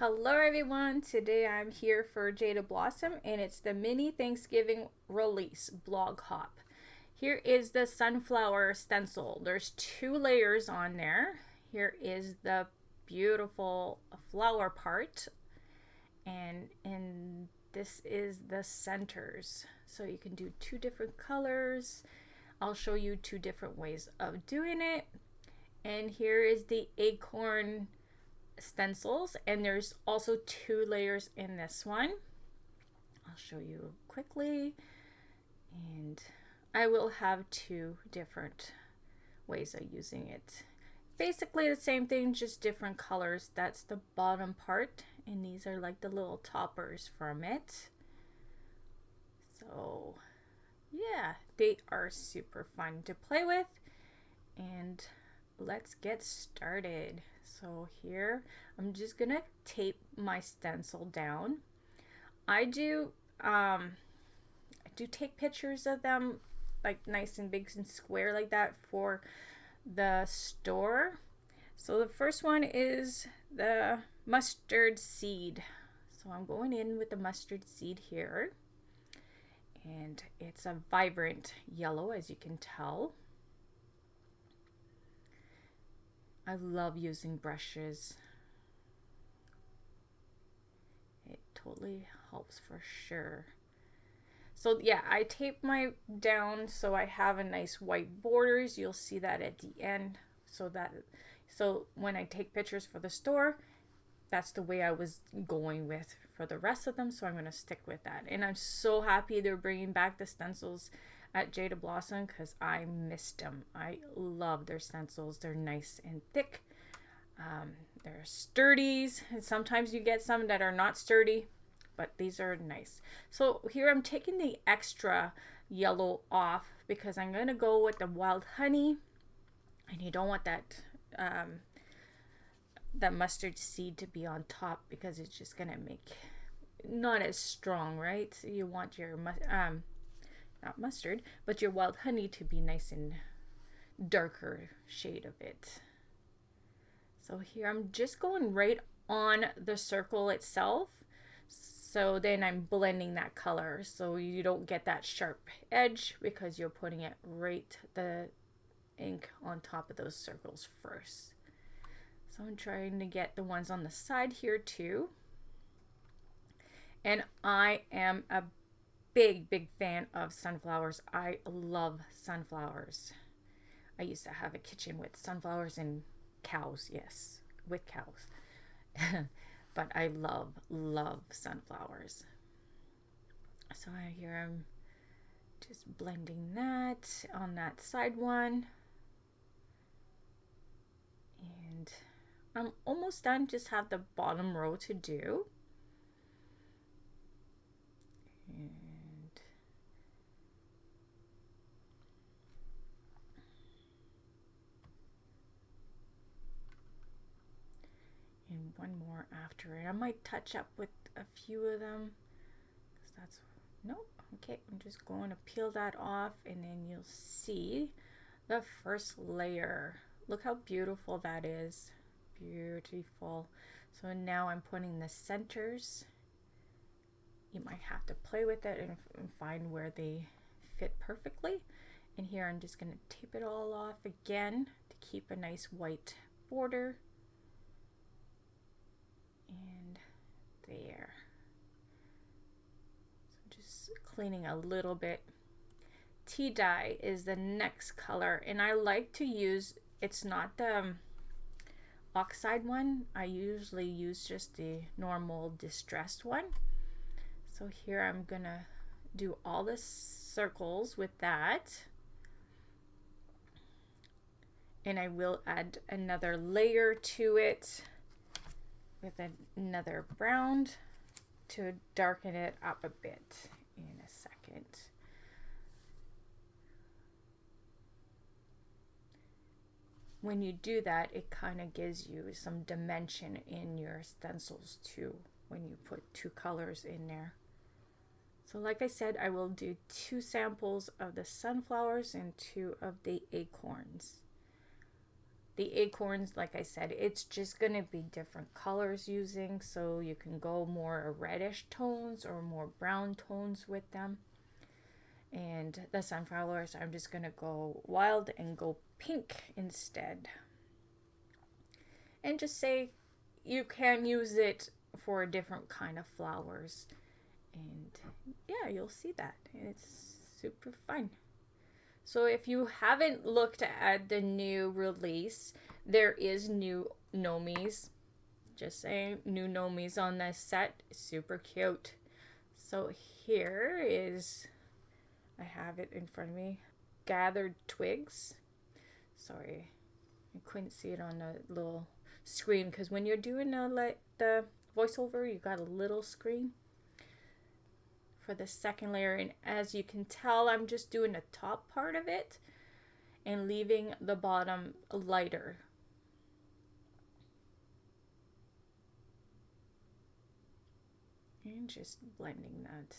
Hello everyone, today I'm here for Jaded Blossom and it's the mini Thanksgiving release blog hop. Here is the sunflower stencil. There's two layers on there. Here is the beautiful flower part and this is the centers. So you can do two different colors. I'll show you two different ways of doing it. And here is the acorn stencils, and there's also two layers in this one. I'll show you quickly, and I will have two different ways of using it. Basically the same thing, just different colors. That's the bottom part, and these are like the little toppers from it. So yeah, they are super fun to play with, and let's get started. So here I'm just gonna tape my stencil down. I do take pictures of them like nice and big and square like that for the store. So the first one is the mustard seed. So I'm going in with the mustard seed here, and it's a vibrant yellow, as you can tell. I love using brushes. It totally helps for sure. So yeah, I tape my down so I have a nice white borders. You'll see that at the end. So when I take pictures for the store, that's the way I was going with for the rest of them. So I'm gonna stick with that. And I'm so happy they're bringing back the stencils at Jaded Blossom because I missed them. I love their stencils. They're nice and thick. They're sturdies, and sometimes you get some that are not sturdy, but these are nice. So here I'm taking the extra yellow off because I'm going to go with the wild honey, and you don't want that that mustard seed to be on top because it's just going to make not as strong, right? You want your not mustard, but your wild honey to be nice and darker shade of it. So here I'm just going right on the circle itself. So then I'm blending that color so you don't get that sharp edge because you're putting it right the ink on top of those circles first. So I'm trying to get the ones on the side here too. And I am a big fan of sunflowers. I love sunflowers. I used to have a kitchen with sunflowers and cows. Yes, with cows. But I love sunflowers. So here I'm just blending that on that side one, and I'm almost done. Just have the bottom row to do. And one more after it. I might touch up with a few of them because that's nope. Okay, I'm just going to peel that off, and then you'll see the first layer. Look how beautiful that is. Beautiful. So now I'm putting the centers. You might have to play with it and find where they fit perfectly. And here I'm just going to tape it all off again to keep a nice white border. And there. So just cleaning a little bit. Tea dye is the next color, and I like to use, it's not the oxide one. I usually use just the normal distressed one. So here I'm gonna do all the circles with that, and I will add another layer to it with another brown to darken it up a bit in a second. When you do that, it kind of gives you some dimension in your stencils too when you put two colors in there. So like I said, I will do two samples of the sunflowers and two of the acorns. The acorns, like I said, it's just going to be different colors using, so you can go more reddish tones or more brown tones with them. And the sunflowers, I'm just going to go wild and go pink instead. And just say you can use it for a different kind of flowers. And yeah, you'll see that. It's super fun. So if you haven't looked at the new release, there is new Nomis. Just saying, new Nomis on this set. Super cute. So here is, I have it in front of me, gathered twigs. Sorry, I couldn't see it on the little screen because when you're doing the voiceover, you got a little screen for the second layer. And as you can tell, I'm just doing the top part of it and leaving the bottom lighter. And just blending that.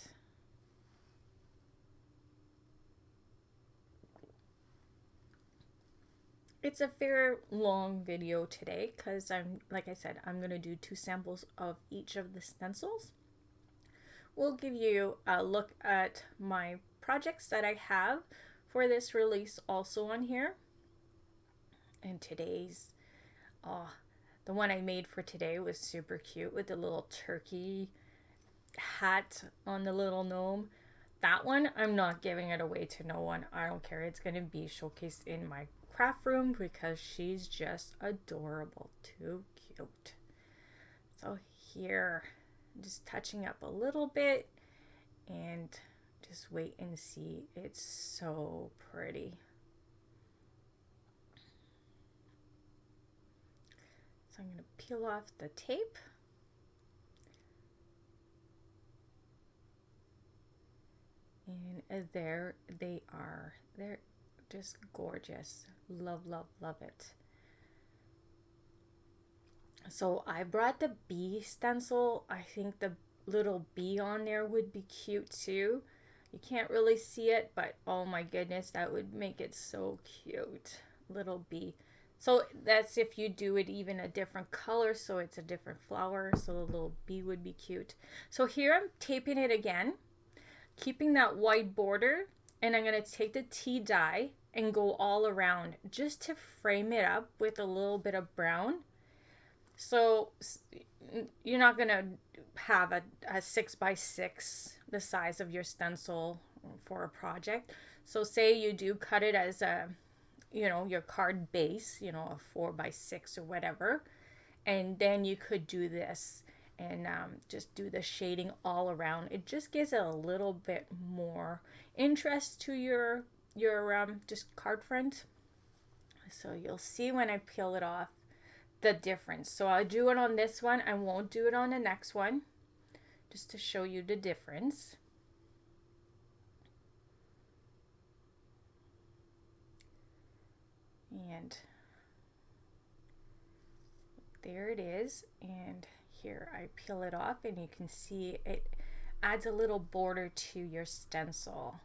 It's a fair long video today because like I said, I'm going to do 2 samples of each of the stencils. We'll give you a look at my projects that I have for this release also on here. And today's, the one I made for today was super cute with the little turkey hat on the little gnome. That one, I'm not giving it away to no one. I don't care. It's going to be showcased in my craft room because she's just adorable. Too cute. So here, just touching up a little bit and just wait and see. It's so pretty. So I'm going to peel off the tape. And there they are. They're just gorgeous. Love, love, love it. So I brought the bee stencil. I think the little bee on there would be cute too. You can't really see it, but oh my goodness, that would make it so cute. Little bee. So that's if you do it even a different color, so it's a different flower, so the little bee would be cute. So here I'm taping it again, keeping that white border, and I'm going to take the tea dye and go all around just to frame it up with a little bit of brown. So you're not going to have a 6x6 the size of your stencil for a project. So say you do cut it as a, your card base, a 4x6 or whatever. And then you could do this and just do the shading all around. It just gives it a little bit more interest to your just card front. So you'll see when I peel it off the difference. So I'll do it on this one. I won't do it on the next one, just to show you the difference. And there it is. And here I peel it off and you can see it adds a little border to your stencil.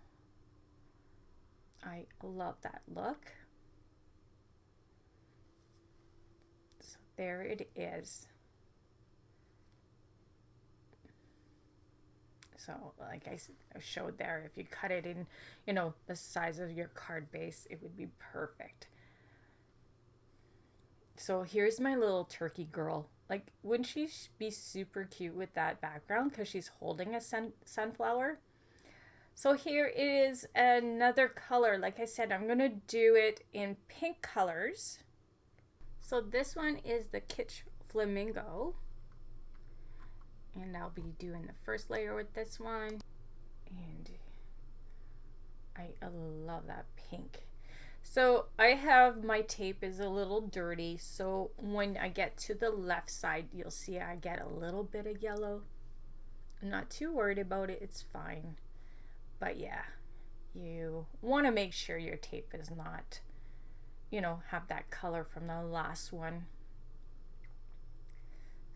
I love that look. So there it is. So like I showed there, if you cut it in, the size of your card base, it would be perfect. So here's my little turkey girl. Like, wouldn't she be super cute with that background because she's holding a sunflower? So here is another color. Like I said, I'm going to do it in pink colors. So this one is the Kitsch Flamingo. And I'll be doing the first layer with this one. And I love that pink. So I have, my tape is a little dirty. So when I get to the left side, you'll see I get a little bit of yellow. I'm not too worried about it. It's fine. But yeah, you want to make sure your tape is not, have that color from the last one.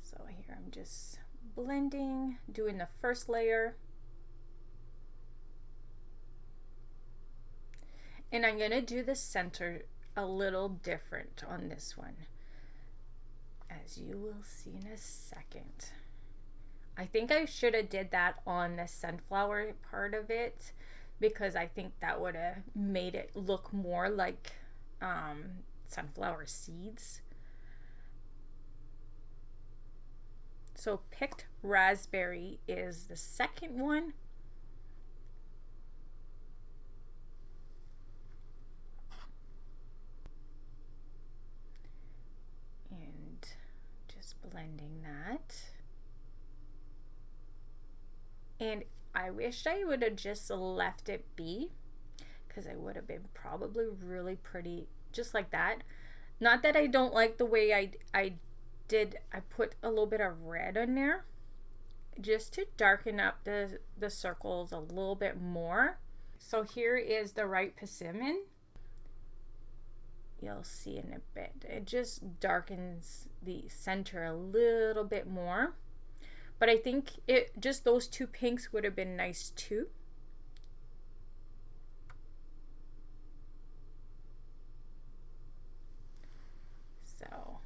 So here I'm just blending, doing the first layer. And I'm going to do the center a little different on this one, as you will see in a second. I think I should have did that on the sunflower part of it, because I think that would have made it look more like sunflower seeds. So picked raspberry is the second one. And just blending that. And I wish I would have just left it be, because I would have been probably really pretty just like that. Not that I don't like the way I put a little bit of red in there just to darken up the circles a little bit more. So here is the ripe persimmon. You'll see in a bit. It just darkens the center a little bit more. But I think just those two pinks would have been nice too. So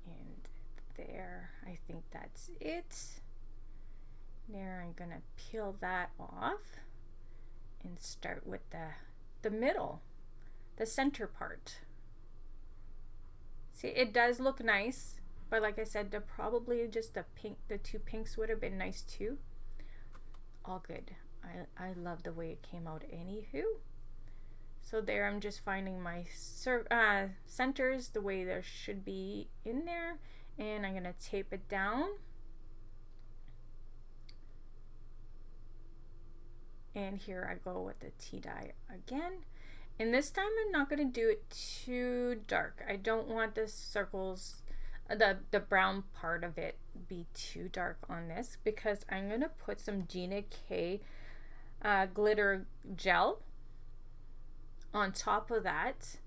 and there, I think that's it. There, I'm gonna peel that off and start with the middle, the center part. See, it does look nice, but like I said, probably just the two pinks would have been nice too. All good. I love the way it came out anywho. So there, I'm just finding my centers the way there should be in there, and I'm gonna tape it down. And here I go with the tea dye again. And this time I'm not going to do it too dark. I don't want the circles, the brown part of it be too dark on this, because I'm going to put some Gina K glitter gel on top of that.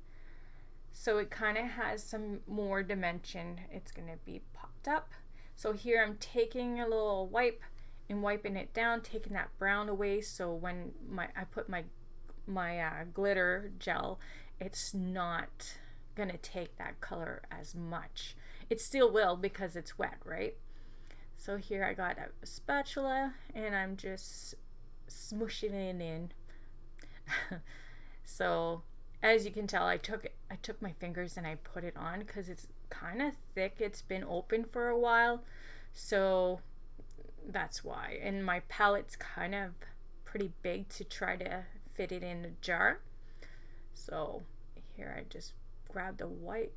So it kind of has some more dimension. It's going to be popped up. So here I'm taking a little wipe and wiping it down, taking that brown away, so when I put my glitter gel, it's not gonna take that color as much. It still will, because it's wet, right? So here I got a spatula and I'm just smushing it in. So as you can tell, I took my fingers and I put it on because it's kind of thick. It's been open for a while, so that's why. And my palette's kind of pretty big to try to fit it in a jar. So here I just grabbed the white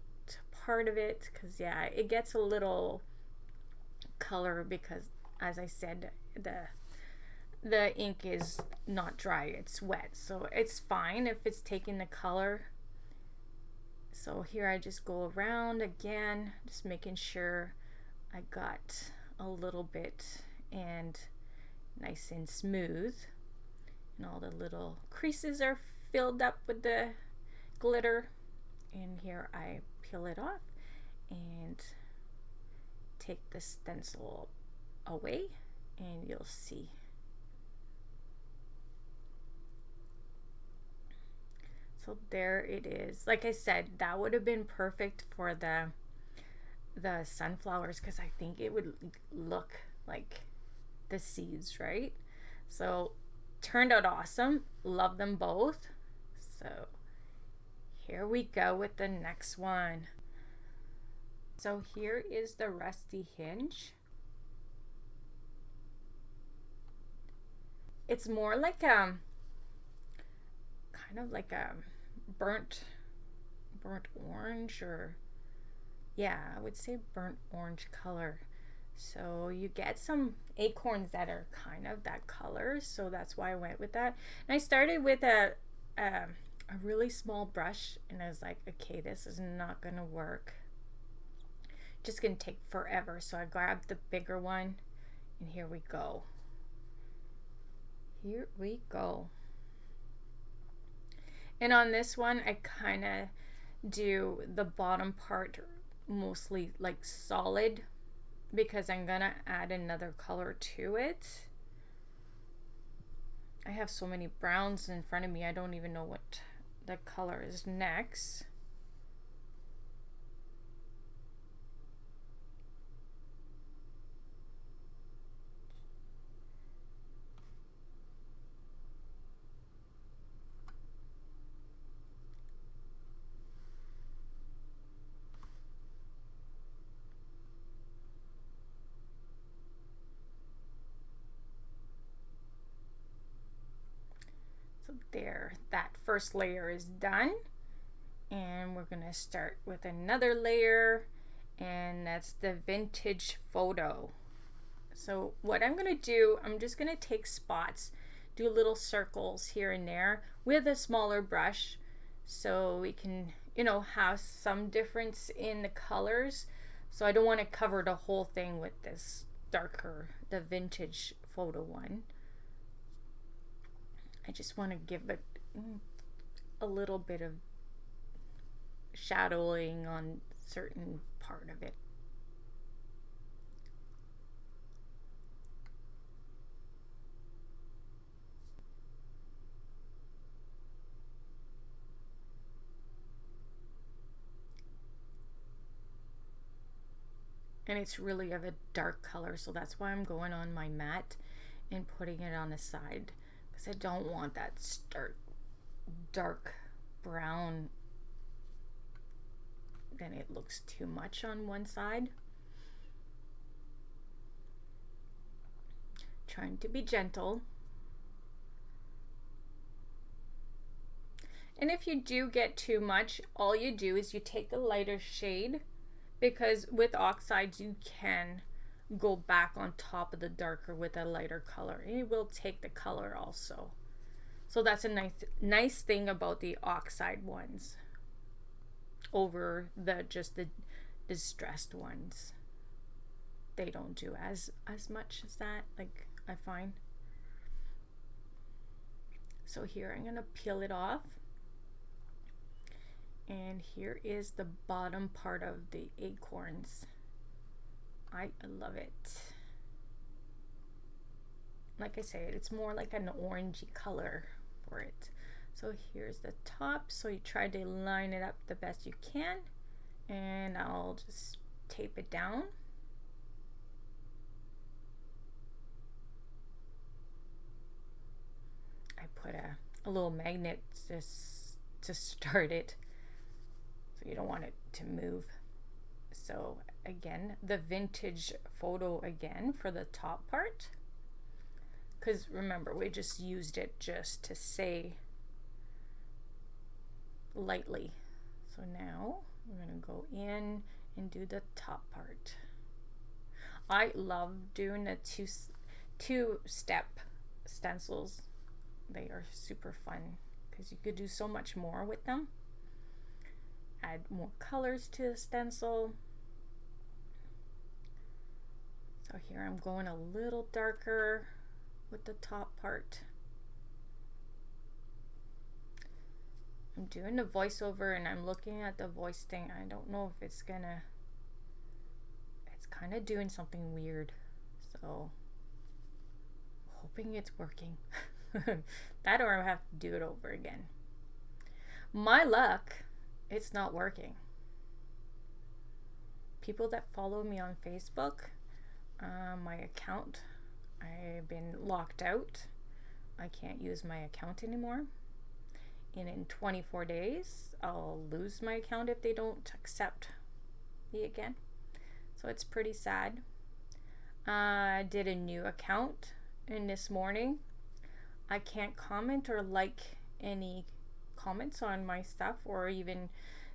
part of it, because yeah, it gets a little color, because as I said, the ink is not dry, it's wet, so it's fine if it's taking the color. So here I just go around again, just making sure I got a little bit and nice and smooth, and all the little creases are filled up with the glitter. And here I peel it off and take the stencil away, and you'll see. So there it is. Like I said, that would have been perfect for the sunflowers, because I think it would look like the seeds, right? So turned out awesome. Love them both. So here we go with the next one. So here is the rusty hinge. It's more like kind of like a burnt orange, or yeah, I would say burnt orange color. So you get some acorns that are kind of that color, so that's why I went with that. And I started with a really small brush, and I was like, okay, this is not gonna work, just gonna take forever. So I grabbed the bigger one, and here we go. Here we go. And on this one, I kind of do the bottom part mostly like solid because I'm gonna add another color to it. I have so many browns in front of me, I don't even know what the color is next. So there, that first layer is done. And we're gonna start with another layer, and that's the vintage photo. So what I'm gonna do, I'm just gonna take spots, do little circles here and there with a smaller brush so we can, you know, have some difference in the colors. So I don't want to cover the whole thing with this darker, the vintage photo one. I just want to give it a little bit of shadowing on certain part of it. And it's really of a dark color, so that's why I'm going on my mat and putting it on the side, because I don't want that stark dark brown, then it looks too much on one side. Trying to be gentle. And if you do get too much, all you do is you take a lighter shade, because with oxides you can go back on top of the darker with a lighter color, and it will take the color also. So that's a nice thing about the oxide ones over the just the distressed ones. They don't do as much as that, like, I find. So here I'm gonna peel it off. And here is the bottom part of the acorns. I love it. Like I said, it's more like an orangey color for it. So here's the top. So you try to line it up the best you can. And I'll just tape it down. I put a little magnet to start it, so you don't want it to move. So again, the vintage photo again for the top part, because remember we just used it just to say lightly. So now we're going to go in and do the top part. I love doing the two-step stencils. They are super fun because you could do so much more with them. Add more colors to the stencil. So here I'm going a little darker with the top part. I'm doing the voiceover and I'm looking at the voice thing. I don't know if it's kind of doing something weird. So hoping it's working. That, or I have to do it over again. My luck, it's not working. People that follow me on Facebook, my account, I've been locked out. I can't use my account anymore. And in 24 days, I'll lose my account if they don't accept me again. So it's pretty sad. I did a new account, and this morning I can't comment or like any comments on my stuff or even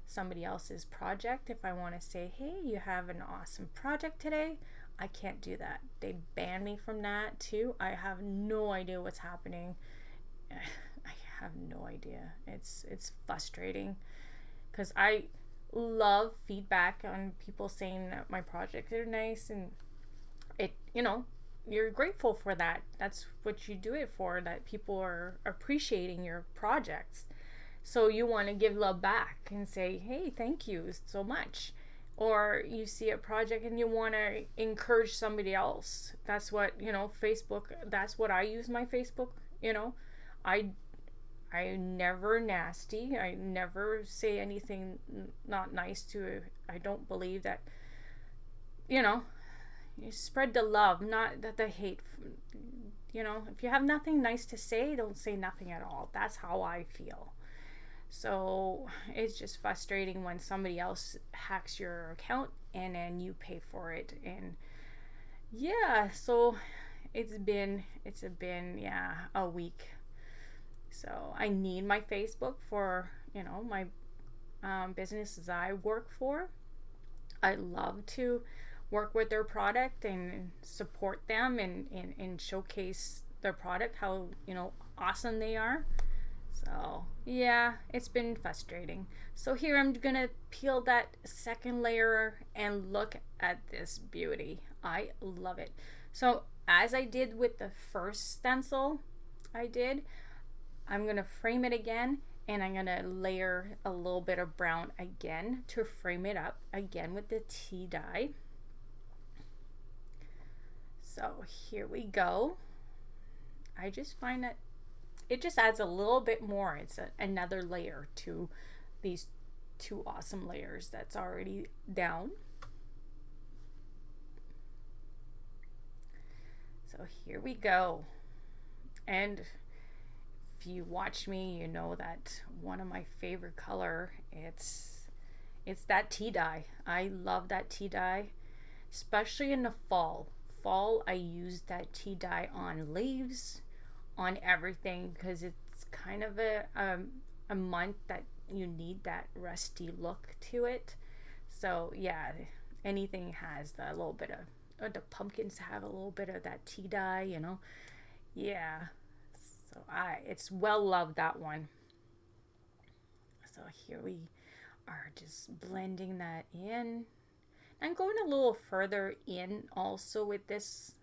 somebody else's project. If I want to say, hey, you have an awesome project today, I can't do that. They ban me from that too. I have no idea what's happening. I have no idea. It's frustrating because I love feedback on people saying that my projects are nice, and it, you know, you're grateful for that. That's what you do it for, that people are appreciating your projects. So you want to give love back and say, hey, thank you so much. or you see a project and you want to encourage somebody else. That's what, Facebook, that's what I use my Facebook, you know. I I never nasty. I never say anything not nice to. I don't believe that, you know, you spread the love, not the hate. If you have nothing nice to say, don't say nothing at all. That's how I feel. So it's just frustrating when somebody else hacks your account and then you pay for it. And yeah, so it's been yeah, a week. So I need my Facebook for my businesses I work for. I love to work with their product and support them and showcase their product, how awesome they are. So yeah, it's been frustrating. So here I'm gonna peel that second layer and look at this beauty. I love it. So as I did with the first stencil I did, I'm gonna frame it again, and I'm gonna layer a little bit of brown again to frame it up again with the tea dye. So here we go. I just find that it just adds a little bit more. It's another layer to these two awesome layers that's already down. So here we go. And if you watch me, you know that one of my favorite color, it's that tea dye. I love that tea dye, especially in the fall. Fall, I use that tea dye on leaves, on everything, because it's kind of a month that you need that rusty look to it. So yeah, anything has a little bit of the pumpkins have a little bit of that tea dye. Yeah. So it's well loved, that one. So here we are just blending that in. I'm going a little further in also with this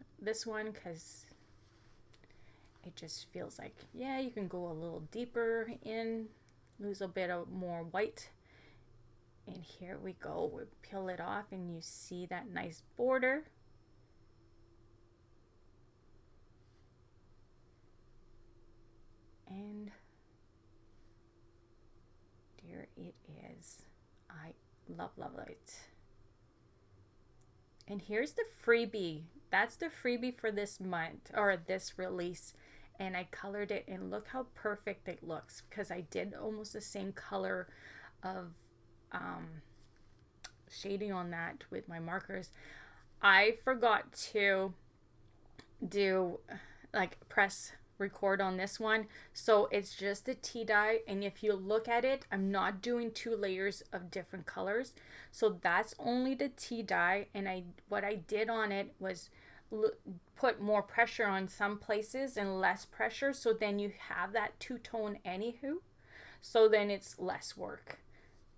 one, because it just feels like, yeah, you can go a little deeper in, lose a bit of more white. And here we go. We peel it off and you see that nice border. And there it is. I love it. And here's the freebie. That's the freebie for this month, or this release. And I colored it, and look how perfect it looks, because I did almost the same color of shading on that with my markers. I forgot to do press record on this one, so it's just the tea dye. And if you look at it, I'm not doing two layers of different colors, so that's only the tea dye. And what I did on it was put more pressure on some places and less pressure, so then you have that two-tone anywho, so then it's less work.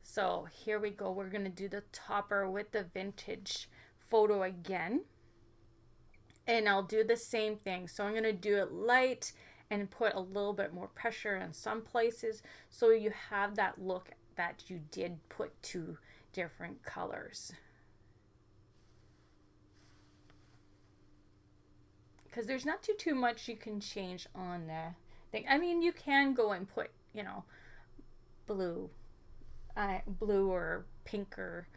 So here we go. We're gonna do the topper with the vintage photo again, and I'll do the same thing. So I'm going to do it light and put a little bit more pressure in some places, so you have that look that you did put two different colors. Because there's not too much you can change on the thing. I mean, you can go and put, blue or pink or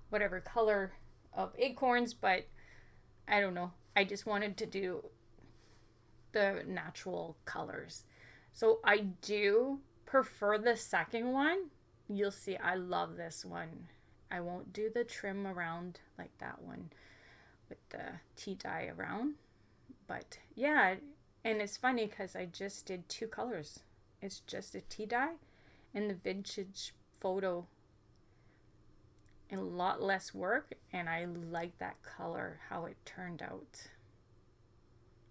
whatever color of acorns, but I don't know. I just wanted to do the natural colors. So I do prefer the second one. You'll see I love this one. I won't do the trim around like that one with the tea dye around. But yeah, and it's funny because I just did two colors. It's just a tea dye and the vintage photo, and a lot less work, and I like that color, how it turned out.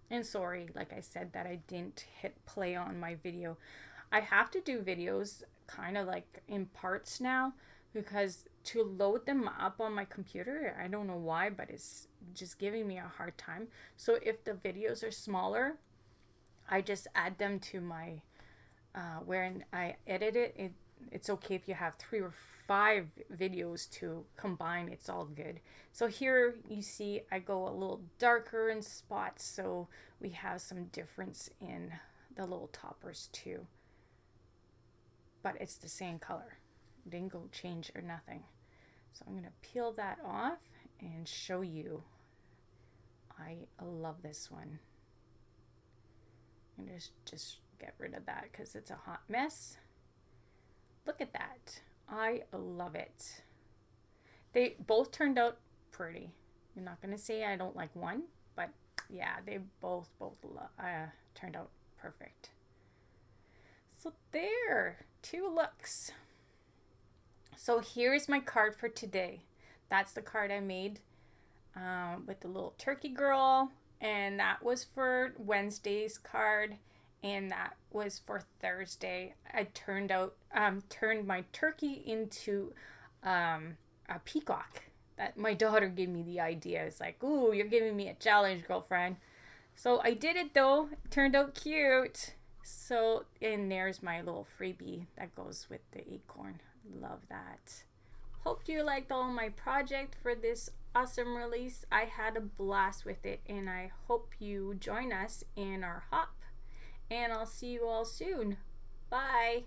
And sorry, like I said, that I didn't hit play on my video. I have to do videos kind of like in parts now, because to load them up on my computer, I don't know why, but it's just giving me a hard time. So if the videos are smaller, I just add them to my where I edit it. It's okay if you have 3 or 5 videos to combine. It's all good. So here you see I go a little darker in spots, so we have some difference in the little toppers too. But it's the same color. Didn't go change or nothing. So I'm going to peel that off and show you. I love this one. And just get rid of that because it's a hot mess. Look at that. I love it. They both turned out pretty. I'm not going to say I don't like one, but yeah, they both turned out perfect. So there, 2 looks. So here's my card for today. That's the card I made with the little turkey girl, and that was for Wednesday's card, and that was for Thursday. I turned my turkey into a peacock. That my daughter gave me the idea. It's like, ooh, you're giving me a challenge, girlfriend. So I did it though. It turned out cute. So, and there's my little freebie that goes with the acorn. Love that. Hope you liked all my project for this awesome release. I had a blast with it, and I hope you join us in our hop. And I'll see you all soon. Bye.